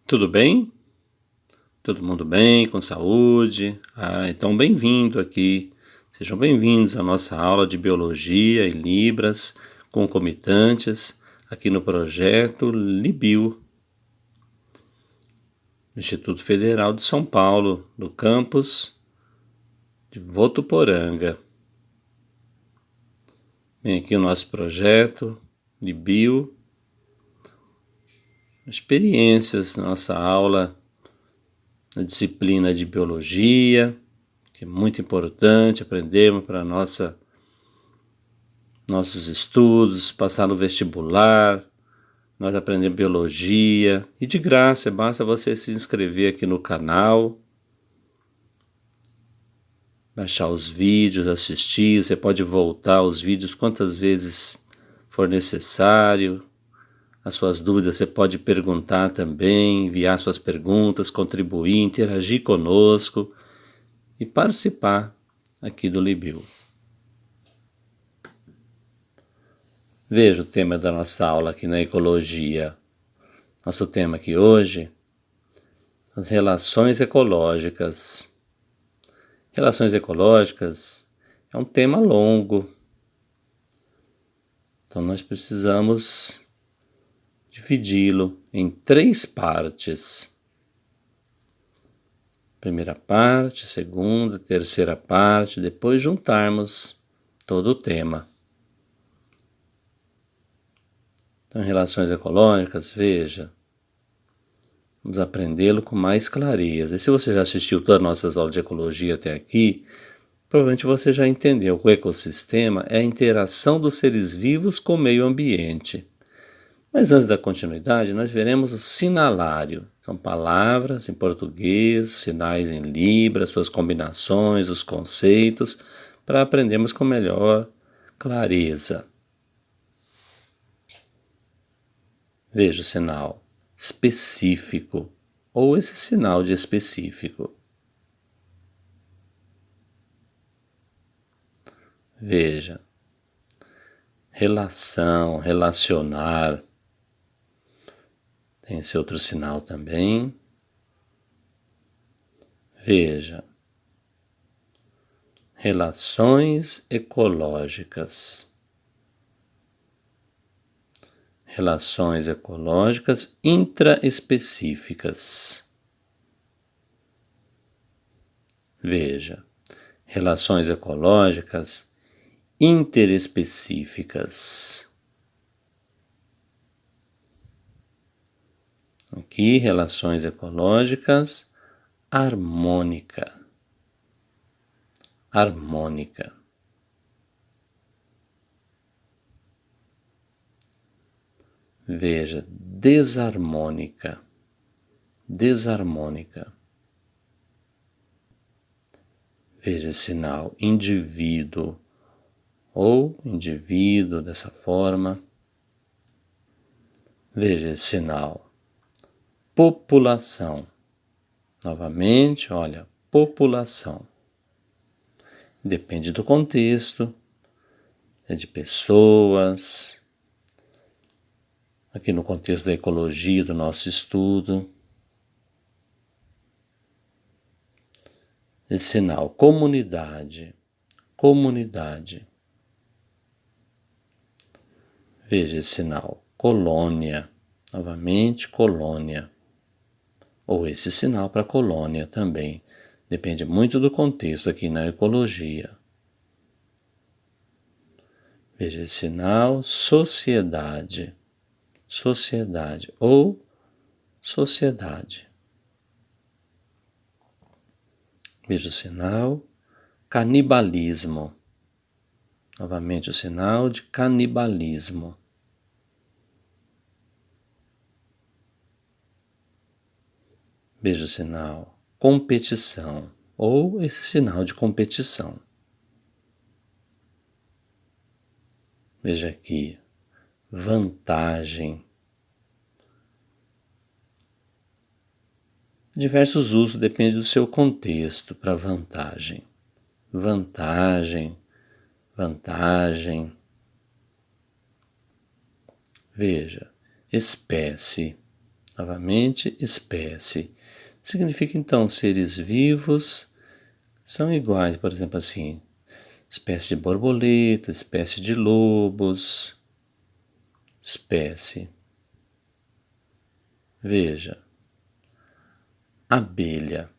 Tudo bem? Todo mundo bem, com saúde? Então bem-vindo aqui. Sejam bem-vindos à nossa aula de Biologia e Libras concomitantes aqui no projeto Libiu, Instituto Federal de São Paulo, do campus de Votuporanga. Vem aqui o nosso projeto Libiu, experiências, nossa aula na disciplina de Biologia, que é muito importante aprendermos para nossos estudos, passar no vestibular, nós aprendemos biologia e de graça, basta você se inscrever aqui no canal, baixar os vídeos, assistir, você pode voltar aos vídeos quantas vezes for necessário. As suas dúvidas você pode perguntar também, enviar suas perguntas, contribuir, interagir conosco e participar aqui do Libiu. Veja o tema da nossa aula aqui na ecologia. Nosso tema aqui hoje, as relações ecológicas. Relações ecológicas é um tema longo, então nós precisamos dividi-lo em 3 partes. Primeira parte, segunda, terceira parte, depois juntarmos todo o tema. Então, em relações ecológicas, veja, vamos aprendê-lo com mais clareza. E se você já assistiu todas as nossas aulas de ecologia até aqui, provavelmente você já entendeu que o ecossistema é a interação dos seres vivos com o meio ambiente. Mas antes da continuidade, nós veremos o sinalário. São palavras em português, sinais em libras, suas combinações, os conceitos, para aprendermos com melhor clareza. Veja o sinal específico, ou esse sinal de específico. Veja, relação, relacionar. Tem esse outro sinal também. Veja, relações ecológicas. Relações ecológicas intraespecíficas. Veja, relações ecológicas interespecíficas. Aqui, relações ecológicas harmônica. Harmônica. Veja, desarmônica. Desarmônica. Veja esse sinal indivíduo ou indivíduo dessa forma. Veja esse sinal população. Novamente, olha, população. Depende do contexto, é de pessoas. Aqui no contexto da ecologia do nosso estudo. Esse sinal comunidade. Comunidade. Veja esse sinal colônia. Novamente, colônia. Ou esse sinal para colônia também. Depende muito do contexto aqui na ecologia. Veja esse sinal sociedade. Sociedade ou sociedade. Veja o sinal canibalismo. Novamente o sinal de canibalismo. Veja o sinal competição ou esse sinal de competição. Veja aqui, vantagem. Diversos usos, depende do seu contexto para vantagem. Vantagem, vantagem. Veja, espécie Novamente, espécie. Significa, então, seres vivos são iguais, por exemplo, assim, espécie de borboleta, espécie de lobos, espécie. Veja, abelha,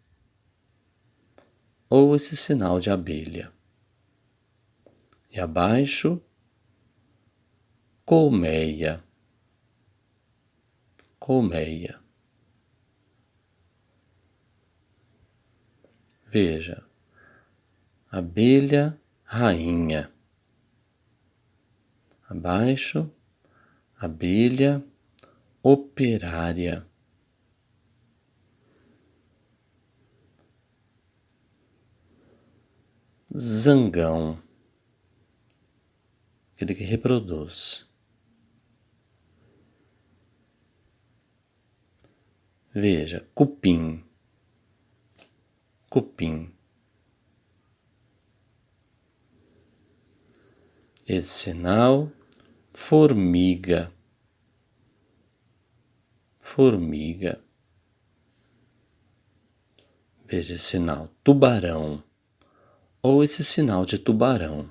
ou esse sinal de abelha. E abaixo, colmeia, colmeia. Veja, abelha, rainha. Abaixo, abelha, operária. Zangão, aquele que reproduz. Veja, cupim, cupim. Esse sinal, formiga, formiga. Veja esse sinal, tubarão, ou esse sinal de tubarão.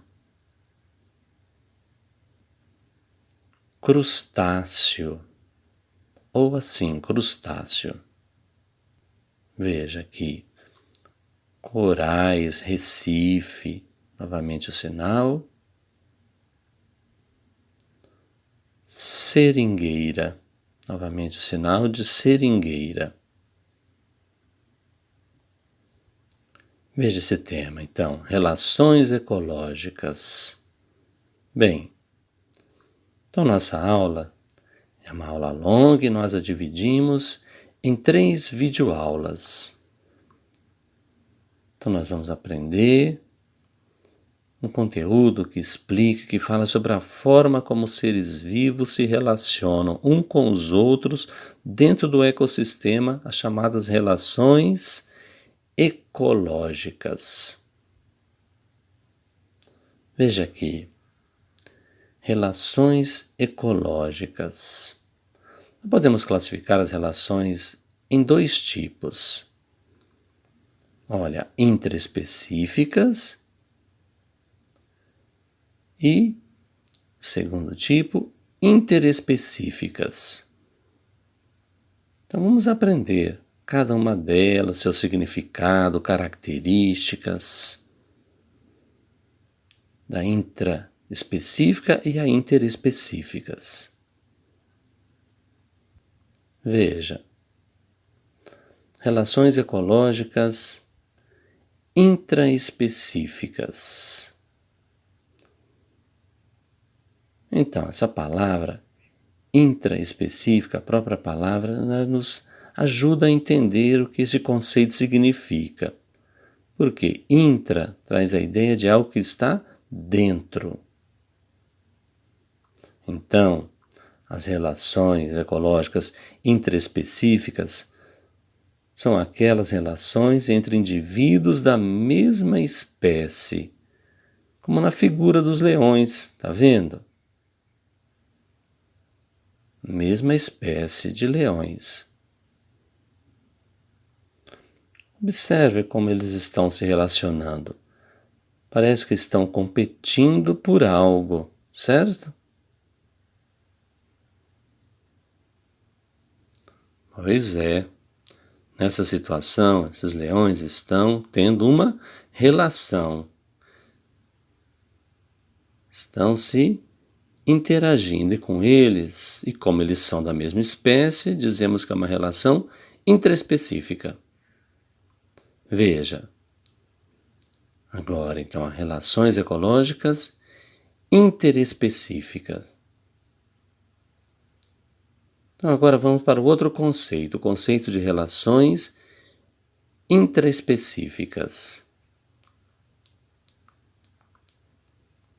Crustáceo, ou assim, crustáceo. Veja aqui, corais, Recife, novamente o sinal. Seringueira, novamente o sinal de seringueira. Veja esse tema, então, relações ecológicas. Bem, então nossa aula é uma aula longa e nós a dividimos em 3 videoaulas. Então nós vamos aprender um conteúdo que explica, que fala sobre a forma como os seres vivos se relacionam um com os outros dentro do ecossistema, as chamadas relações ecológicas. Veja aqui, relações ecológicas. Podemos classificar as relações em 2 tipos. Olha, interespecíficas e, segundo tipo, interespecíficas. Então vamos aprender cada uma delas, seu significado, características da intraespecífica e a interespecíficas. Veja, relações ecológicas intraespecíficas. Então, essa palavra intraespecífica, a própria palavra, nos ajuda a entender o que esse conceito significa. Porque intra traz a ideia de algo que está dentro. Então, as relações ecológicas intraespecíficas são aquelas relações entre indivíduos da mesma espécie, como na figura dos leões, está vendo? Mesma espécie de leões. Observe como eles estão se relacionando. Parece que estão competindo por algo, certo? Pois é. Nessa situação, esses leões estão tendo uma relação. Estão se interagindo e com eles, e como eles são da mesma espécie, dizemos que é uma relação intraespecífica. Veja, agora então, as relações ecológicas interespecíficas. Então agora vamos para o outro conceito, o conceito de relações intraespecíficas.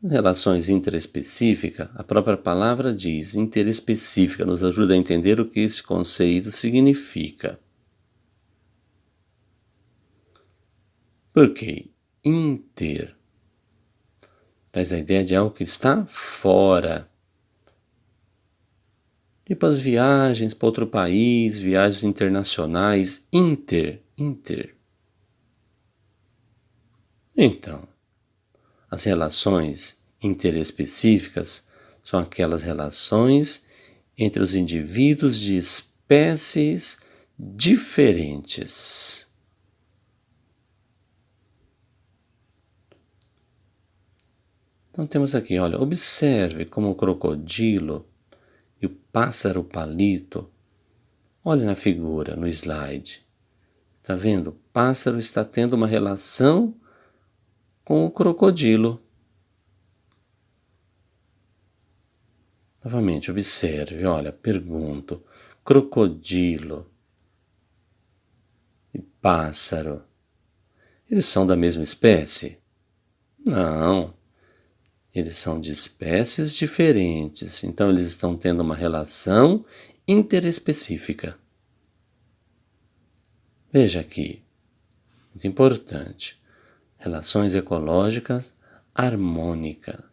Relações interespecíficas, a própria palavra diz, interespecífica, nos ajuda a entender o que esse conceito significa. Por quê? Inter traz a ideia de algo que está fora. Tipo as viagens para outro país, viagens internacionais, inter. Então, as relações interespecíficas são aquelas relações entre os indivíduos de espécies diferentes. Então temos aqui, olha, observe como o crocodilo e o pássaro palito, olha na figura, no slide. Está vendo? O pássaro está tendo uma relação com o crocodilo. Novamente, observe, olha, pergunto, crocodilo e pássaro, eles são da mesma espécie? Não, eles são de espécies diferentes, então eles estão tendo uma relação interespecífica. Veja aqui, muito importante, relações ecológicas harmônicas.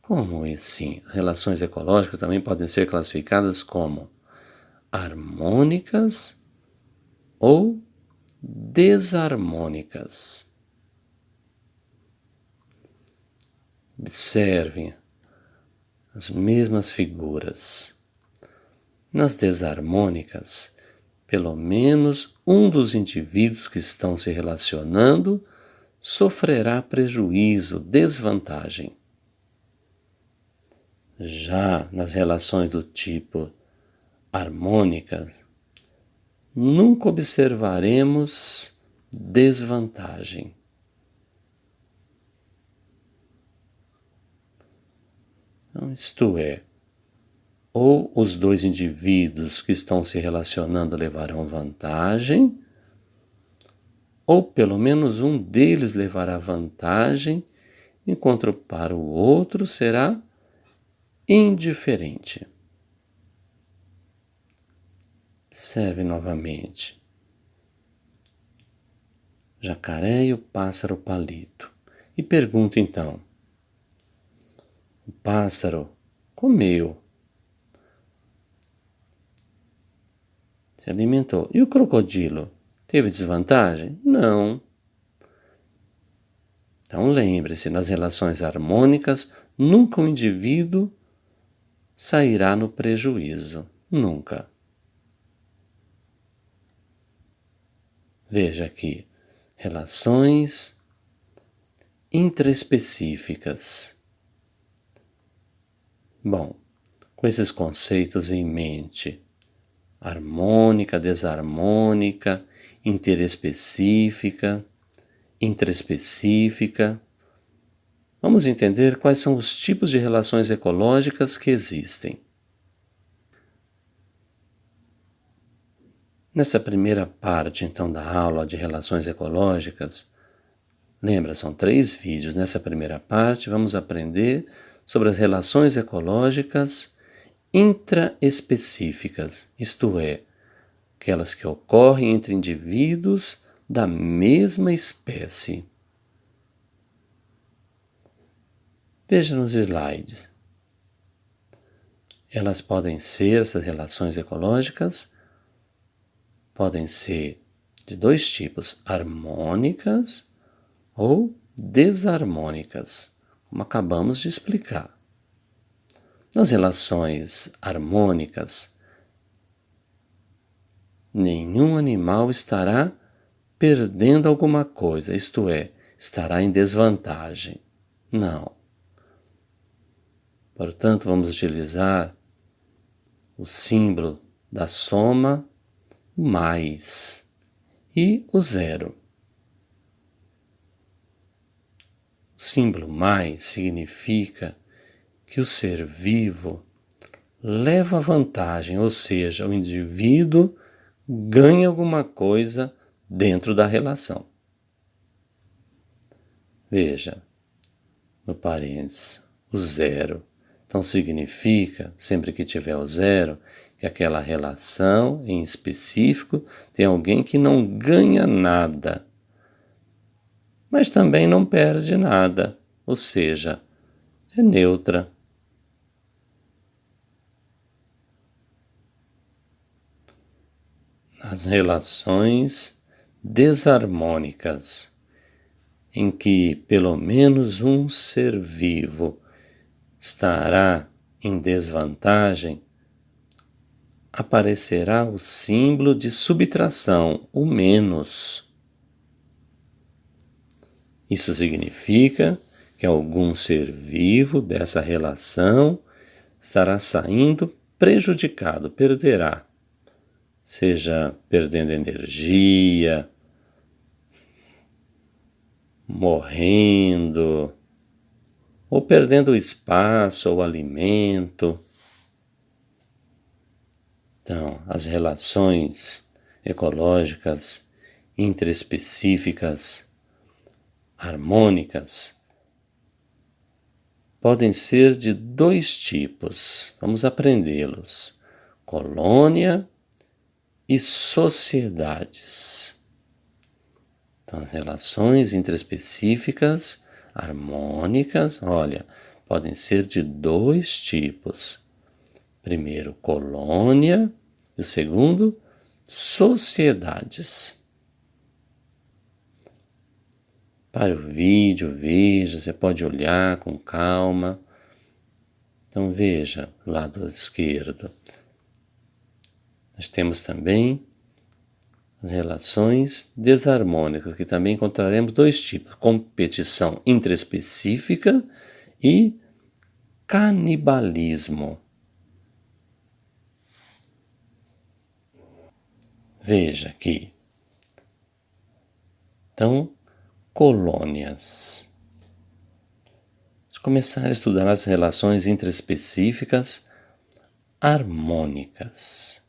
Como assim? Relações ecológicas também podem ser classificadas como harmônicas ou desarmônicas. Observem as mesmas figuras. Nas desarmônicas, pelo menos um dos indivíduos que estão se relacionando sofrerá prejuízo, desvantagem. Já nas relações do tipo harmônicas, nunca observaremos desvantagem. Então, isto é, ou os dois indivíduos que estão se relacionando levarão vantagem, ou pelo menos um deles levará vantagem, enquanto para o outro será indiferente. Observe novamente. Jacaré e o pássaro palito. E pergunta então: o pássaro comeu, se alimentou. E o crocodilo teve desvantagem? Não. Então lembre-se, nas relações harmônicas, nunca um indivíduo sairá no prejuízo. Nunca. Veja aqui, relações intraespecíficas. Bom, com esses conceitos em mente, harmônica, desarmônica, interespecífica, intraespecífica, vamos entender quais são os tipos de relações ecológicas que existem. Nessa primeira parte, então, da aula de relações ecológicas, lembra, são 3 vídeos. Nessa primeira parte, vamos aprender sobre as relações ecológicas intraespecíficas, isto é, aquelas que ocorrem entre indivíduos da mesma espécie. Veja nos slides. Elas podem ser, essas relações ecológicas, podem ser de 2 tipos, harmônicas ou desarmônicas, como acabamos de explicar. Nas relações harmônicas, nenhum animal estará perdendo alguma coisa, isto é, estará em desvantagem. Não. Portanto, vamos utilizar o símbolo da soma, mais, e o zero. O símbolo mais significa que o ser vivo leva vantagem, ou seja, o indivíduo ganha alguma coisa dentro da relação. Veja, no parênteses, o zero. Então significa, sempre que tiver o zero, que aquela relação em específico tem alguém que não ganha nada, mas também não perde nada, ou seja, é neutra. nas relações desarmônicas, em que pelo menos um ser vivo estará em desvantagem, aparecerá o símbolo de subtração, o menos. Isso significa que algum ser vivo dessa relação estará saindo prejudicado, perderá, seja perdendo energia, morrendo, ou perdendo espaço ou alimento. Então, as relações ecológicas interespecíficas, harmônicas, podem ser de dois tipos. Vamos aprendê-los: colônia e sociedades. Então, as relações interespecíficas, harmônicas, olha, podem ser de dois tipos. Primeiro, colônia, e o segundo, sociedades. Pare o vídeo, veja, você pode olhar com calma. Então veja o lado esquerdo. Nós temos também as relações desarmônicas, que também encontraremos dois tipos: competição intraespecífica e canibalismo. Veja aqui. Então, colônias. Vamos começar a estudar as relações intraespecíficas harmônicas.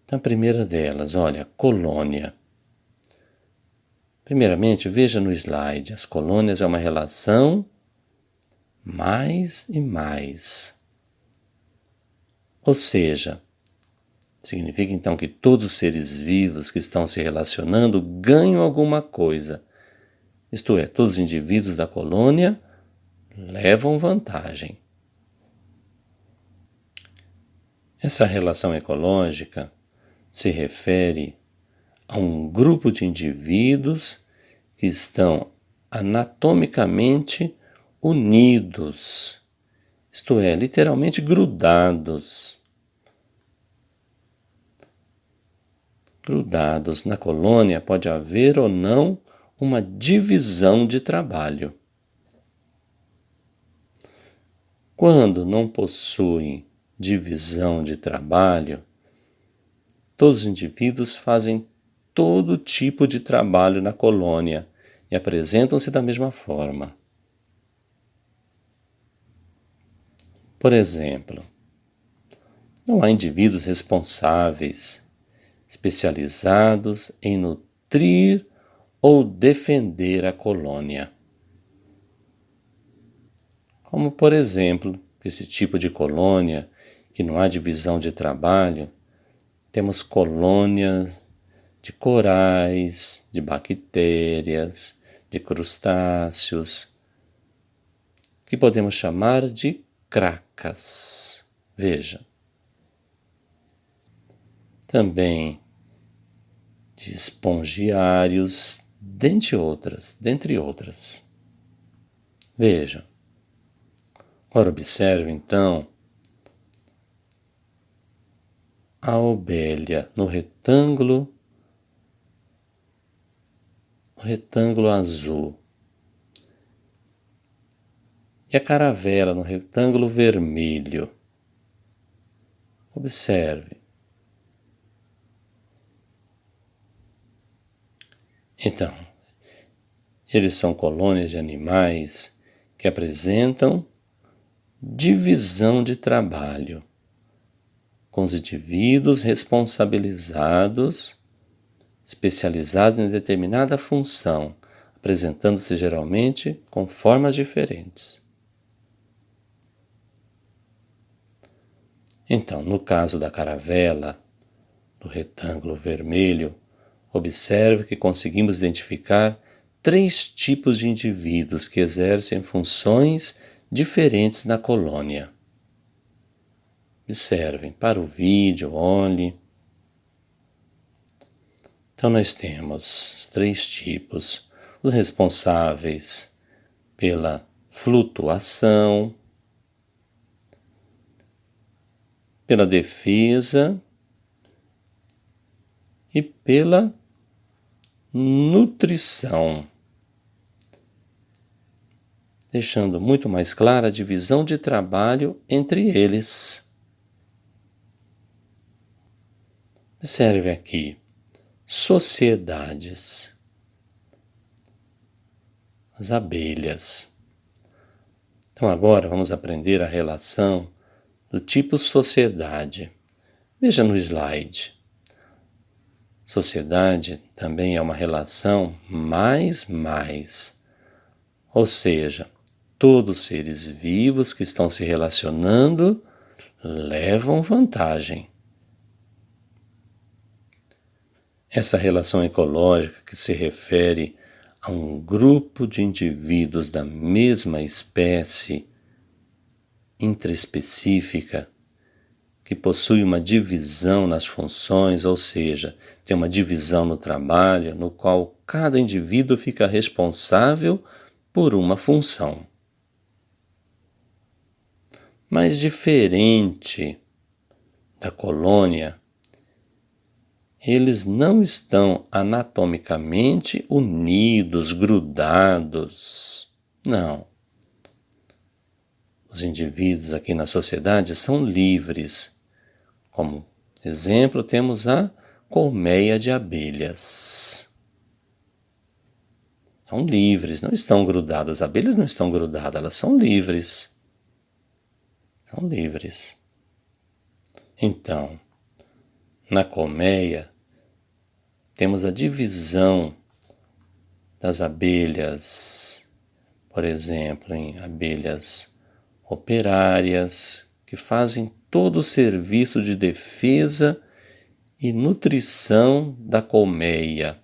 Então, a primeira delas, olha, colônia. Primeiramente, veja no slide, as colônias é uma relação mais e mais. Ou seja, significa então que todos os seres vivos que estão se relacionando ganham alguma coisa. Isto é, todos os indivíduos da colônia levam vantagem. Essa relação ecológica se refere a um grupo de indivíduos que estão anatomicamente unidos, isto é, literalmente grudados. Grudados na colônia pode haver ou não uma divisão de trabalho. Quando não possuem divisão de trabalho, todos os indivíduos fazem todo tipo de trabalho na colônia e apresentam-se da mesma forma. Por exemplo, não há indivíduos responsáveis, especializados em nutrir ou defender a colônia. Como, por exemplo, esse tipo de colônia que não há divisão de trabalho, temos colônias de corais, de bactérias, de crustáceos, que podemos chamar de cracas. Veja. Também de espongiários, dentre outras. Veja. Agora observe então a ovelha no retângulo azul e a caravela no retângulo vermelho. Observe. Então, eles são colônias de animais que apresentam divisão de trabalho, com os indivíduos responsabilizados, especializados em determinada função, apresentando-se geralmente com formas diferentes. Então, no caso da caravela, do retângulo vermelho, observe que conseguimos identificar 3 tipos de indivíduos que exercem funções diferentes na colônia. Observem para o vídeo, olhe. Então nós temos os 3 tipos, os responsáveis pela flutuação, pela defesa e pela nutrição, deixando muito mais clara a divisão de trabalho entre eles. Observe aqui, sociedades, as abelhas. Então agora vamos aprender a relação do tipo sociedade. Veja no slide. Sociedade também é uma relação mais, ou seja, todos os seres vivos que estão se relacionando levam vantagem. Essa relação ecológica que se refere a um grupo de indivíduos da mesma espécie intraespecífica que possui uma divisão nas funções, ou seja, tem uma divisão no trabalho, no qual cada indivíduo fica responsável por uma função. Mas diferente da colônia, eles não estão anatomicamente unidos, grudados. Não. Os indivíduos aqui na sociedade são livres. Como exemplo, temos a colmeia de abelhas. São livres, não estão grudadas. As abelhas não estão grudadas, elas são livres. São livres. Então, na colmeia, temos a divisão das abelhas, por exemplo, em abelhas operárias, que fazem todo o serviço de defesa e nutrição da colmeia.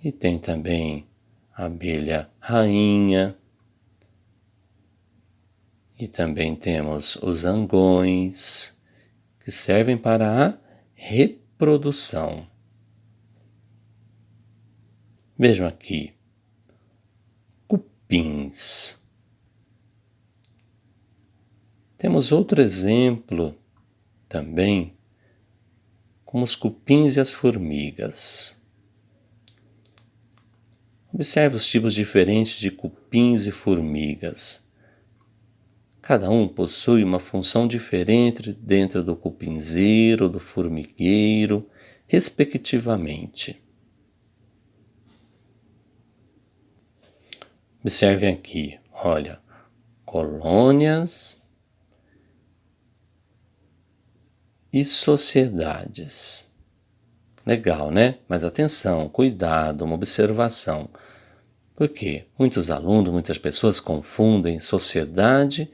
E tem também a abelha rainha, e também temos os zangões, que servem para a reprodução. Vejam aqui, cupins. Temos outro exemplo também, como os cupins e as formigas. Observe os tipos diferentes de cupins e formigas. Cada um possui uma função diferente dentro do cupinzeiro, do formigueiro, respectivamente. Observem aqui, olha, colônias e sociedades. Legal, né? Mas atenção, cuidado, uma observação. Porque muitos alunos, muitas pessoas confundem sociedade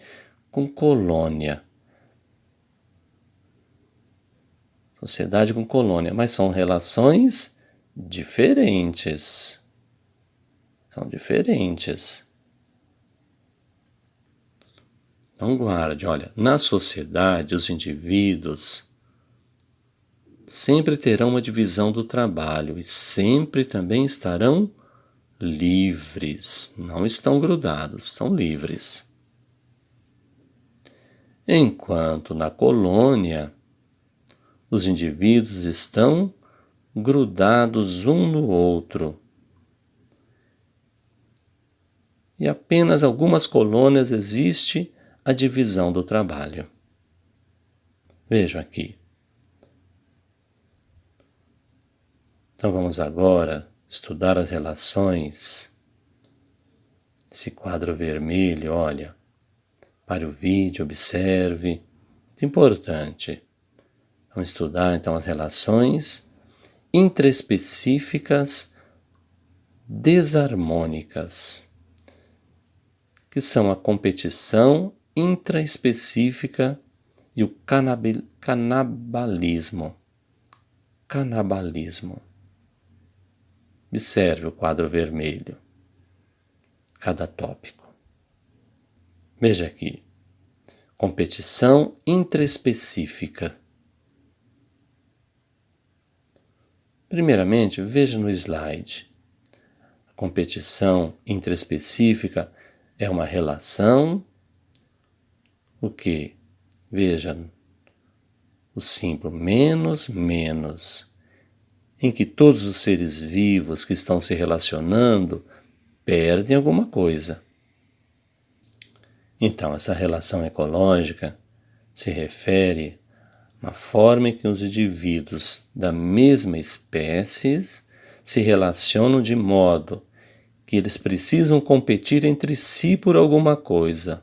com colônia. Sociedade com colônia, mas são relações diferentes. São diferentes. Então guarde, olha, na sociedade os indivíduos sempre terão uma divisão do trabalho e sempre também estarão livres, não estão grudados, estão livres. Enquanto na colônia, os indivíduos estão grudados um no outro. E apenas algumas colônias existe a divisão do trabalho. Vejam aqui. Então vamos agora estudar as relações. Esse quadro vermelho, olha, pare o vídeo, observe. Muito importante. Vamos estudar então as relações intraespecíficas desarmônicas, que são a competição intraespecífica e o canibalismo. Observe o quadro vermelho, cada tópico. Veja aqui, competição intraespecífica. Primeiramente, veja no slide. A competição intraespecífica é uma relação, o que? Veja, o símbolo menos, menos, em que todos os seres vivos que estão se relacionando perdem alguma coisa. Então, essa relação ecológica se refere a uma forma em que os indivíduos da mesma espécie se relacionam de modo que eles precisam competir entre si por alguma coisa.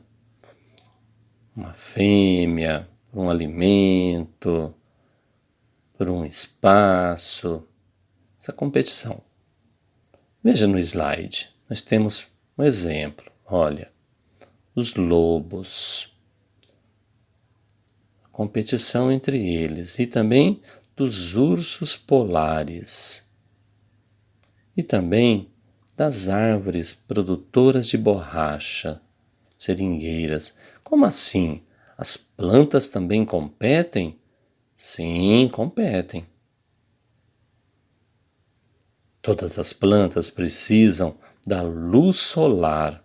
Uma fêmea, por um alimento, por um espaço, essa competição. Veja no slide, nós temos um exemplo, olha, os lobos, a competição entre eles, e também dos ursos polares, e também das árvores produtoras de borracha, seringueiras. Como assim? As plantas também competem? Sim, competem. Todas as plantas precisam da luz solar.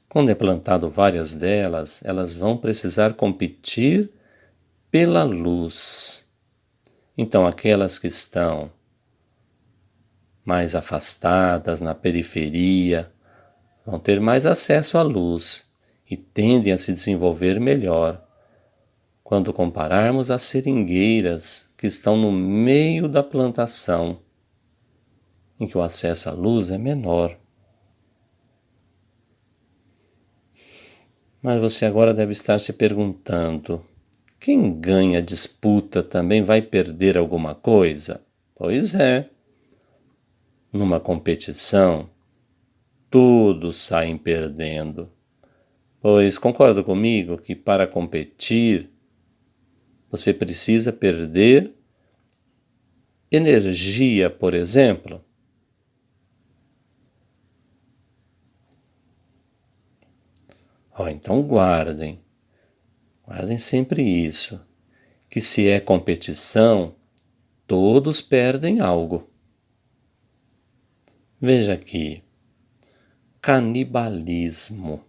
Quando é plantado várias delas, elas vão precisar competir pela luz. Então, aquelas que estão mais afastadas, na periferia, vão ter mais acesso à luz e tendem a se desenvolver melhor. Quando compararmos as seringueiras que estão no meio da plantação, em que o acesso à luz é menor. Mas você agora deve estar se perguntando: quem ganha a disputa também vai perder alguma coisa? Pois é. Numa competição, todos saem perdendo. Pois concorda comigo que para competir, você precisa perder energia, por exemplo? Então guardem sempre isso, que se é competição, todos perdem algo. Veja aqui, canibalismo.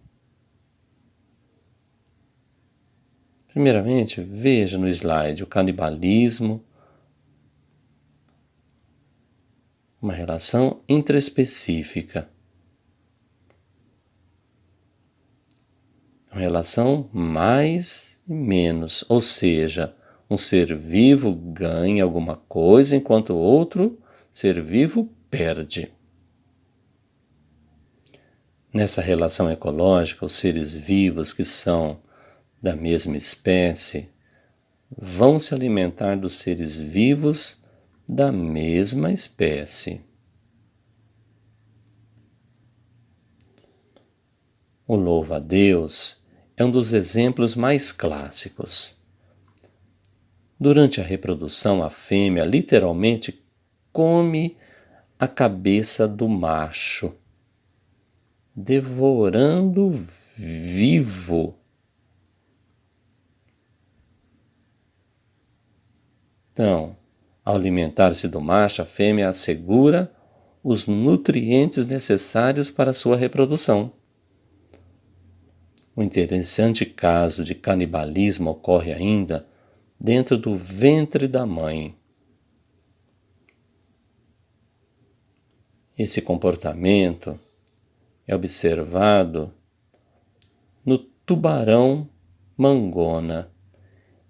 Primeiramente, veja no slide o canibalismo, uma relação intraespecífica. Uma relação mais e menos, ou seja, um ser vivo ganha alguma coisa enquanto o outro ser vivo perde. Nessa relação ecológica, os seres vivos que são da mesma espécie vão se alimentar dos seres vivos da mesma espécie. O louva-a-Deus é um dos exemplos mais clássicos. Durante a reprodução, a fêmea literalmente come a cabeça do macho, devorando vivo. Então, ao alimentar-se do macho, a fêmea assegura os nutrientes necessários para sua reprodução. Um interessante caso de canibalismo ocorre ainda dentro do ventre da mãe. Esse comportamento é observado no tubarão-mangona,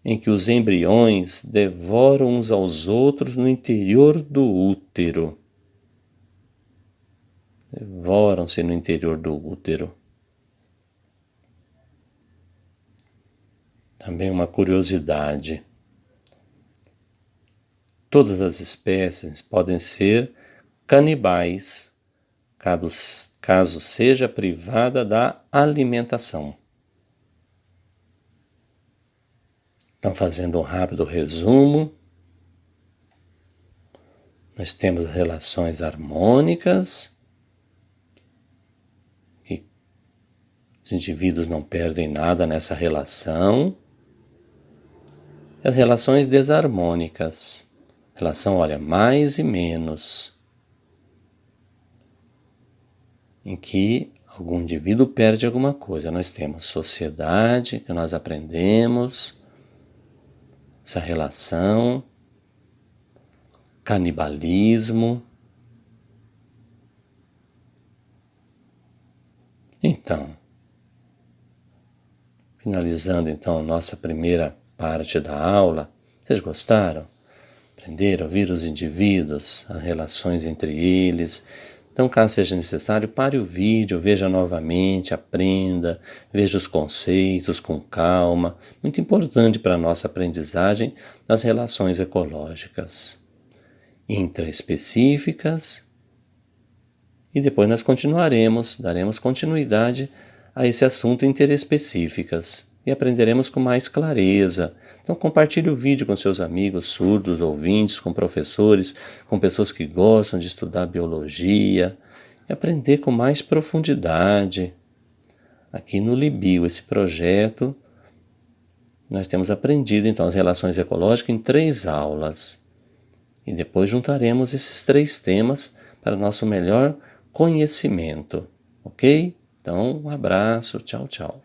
em que os embriões devoram uns aos outros no interior do útero. Devoram-se no interior do útero. Também uma curiosidade. Todas as espécies podem ser canibais, caso seja privada da alimentação. Então, fazendo um rápido resumo, nós temos relações harmônicas, que Os indivíduos não perdem nada nessa relação. As relações desarmônicas. Relação, olha, mais e menos. Em que algum indivíduo perde alguma coisa. Nós temos sociedade, que nós aprendemos, essa relação, canibalismo. Então, finalizando então nossa primeira parte da aula, vocês gostaram? Aprenderam a ouvir os indivíduos, as relações entre eles. Então, caso seja necessário, pare o vídeo, veja novamente, aprenda, veja os conceitos com calma. Muito importante para a nossa aprendizagem das relações ecológicas intraespecíficas. E depois nós daremos continuidade a esse assunto interespecíficas e aprenderemos com mais clareza. Então compartilhe o vídeo com seus amigos surdos, ouvintes, com professores, com pessoas que gostam de estudar biologia e aprender com mais profundidade. Aqui no Libio, esse projeto, nós temos aprendido então as relações ecológicas em 3 aulas. E depois juntaremos esses 3 temas para nosso melhor conhecimento, ok? Então, um abraço, tchau, tchau.